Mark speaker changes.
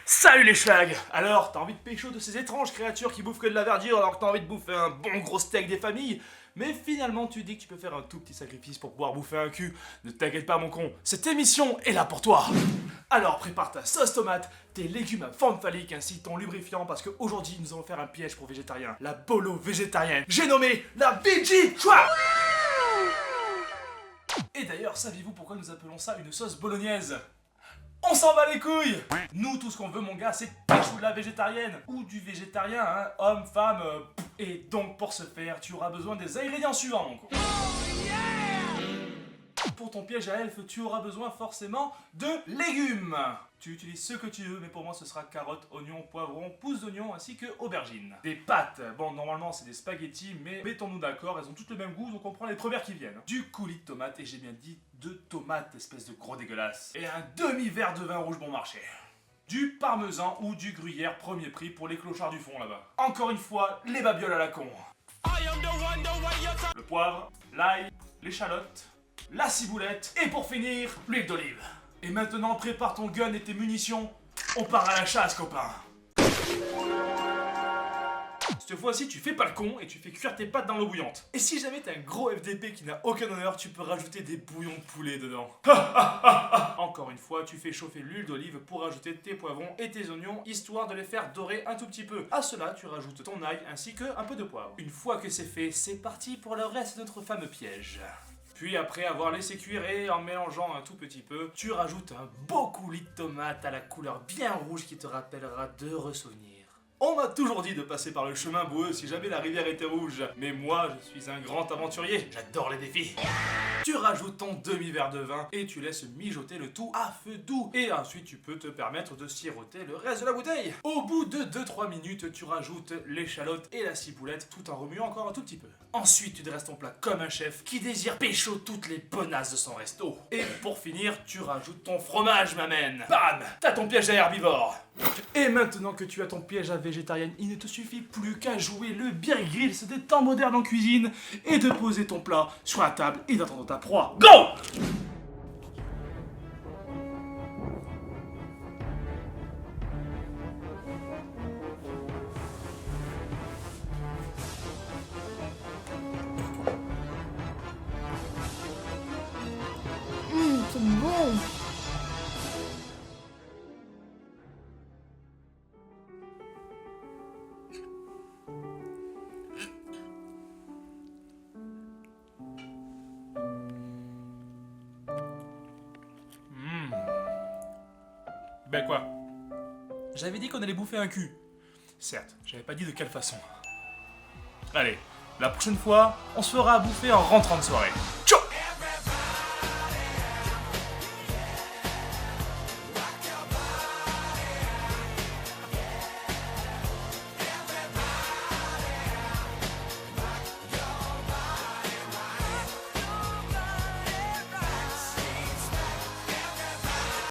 Speaker 1: Salut les schlags. Alors, t'as envie de pécho de ces étranges créatures qui bouffent que de la verdure alors que t'as envie de bouffer un bon gros steak des familles? Mais finalement tu dis que tu peux faire un tout petit sacrifice pour pouvoir bouffer un cul. Ne t'inquiète pas mon con, cette émission est là pour toi. Alors prépare ta sauce tomate, tes légumes à forme phallique ainsi que ton lubrifiant parce qu'aujourd'hui nous allons faire un piège pour végétariens. La bolo végétarienne. J'ai nommé la BG Trap. Et d'ailleurs, saviez-vous pourquoi nous appelons ça une sauce bolognaise? On s'en bat les couilles! Nous, tout ce qu'on veut, mon gars, c'est pécho de la végétarienne. Ou du végétarien, hein, homme, femme, Et donc, pour ce faire, tu auras besoin des ingrédients suivants, mon con. Pour ton piège à elfe, tu auras besoin forcément de légumes. Tu utilises ce que tu veux, mais pour moi ce sera carottes, oignons, poivrons, pousses d'oignons ainsi que aubergines. Des pâtes, bon normalement c'est des spaghettis, mais mettons-nous d'accord, elles ont toutes le même goût, donc on prend les premières qui viennent. Du coulis de tomates, et j'ai bien dit de tomates, espèce de gros dégueulasse. Et un demi-verre de vin rouge bon marché. Du parmesan ou du gruyère premier prix pour les clochards du fond là-bas. Encore une fois, les babioles à la con. Le poivre, l'ail, l'échalote, la ciboulette, et pour finir, l'huile d'olive. Et maintenant, prépare ton gun et tes munitions, on part à la chasse, copain. Cette fois-ci, tu fais pas le con et tu fais cuire tes pâtes dans l'eau bouillante. Et si jamais t'as un gros FDP qui n'a aucun honneur, tu peux rajouter des bouillons de poulet dedans. Encore une fois, tu fais chauffer l'huile d'olive pour rajouter tes poivrons et tes oignons, histoire de les faire dorer un tout petit peu. À cela, tu rajoutes ton ail ainsi que un peu de poivre. Une fois que c'est fait, c'est parti pour le reste de notre fameux piège. Puis après avoir laissé cuire et en mélangeant un tout petit peu, tu rajoutes un beau coulis de tomate à la couleur bien rouge qui te rappellera d'heureux souvenirs. On m'a toujours dit de passer par le chemin boueux si jamais la rivière était rouge. Mais moi, je suis un grand aventurier, j'adore les défis. Tu rajoutes ton demi-verre de vin et tu laisses mijoter le tout à feu doux. Et ensuite, tu peux te permettre de siroter le reste de la bouteille. Au bout de 2-3 minutes, tu rajoutes l'échalote et la ciboulette tout en remuant encore un tout petit peu. Ensuite, tu dresses ton plat comme un chef qui désire pécho toutes les bonasses de son resto. Et pour finir, tu rajoutes ton fromage, ma mène. Bam! T'as ton piège à herbivore. Et maintenant que tu as ton piège à végétarienne, il ne te suffit plus qu'à jouer le Bear Grylls des temps modernes en cuisine et de poser ton plat sur la table et d'attendre ta proie. Go!
Speaker 2: C'est bon.
Speaker 1: Ben quoi? J'avais dit qu'on allait bouffer un cul. Certes, j'avais pas dit de quelle façon. Allez, la prochaine fois, on se fera bouffer en rentrant de soirée. Ciao!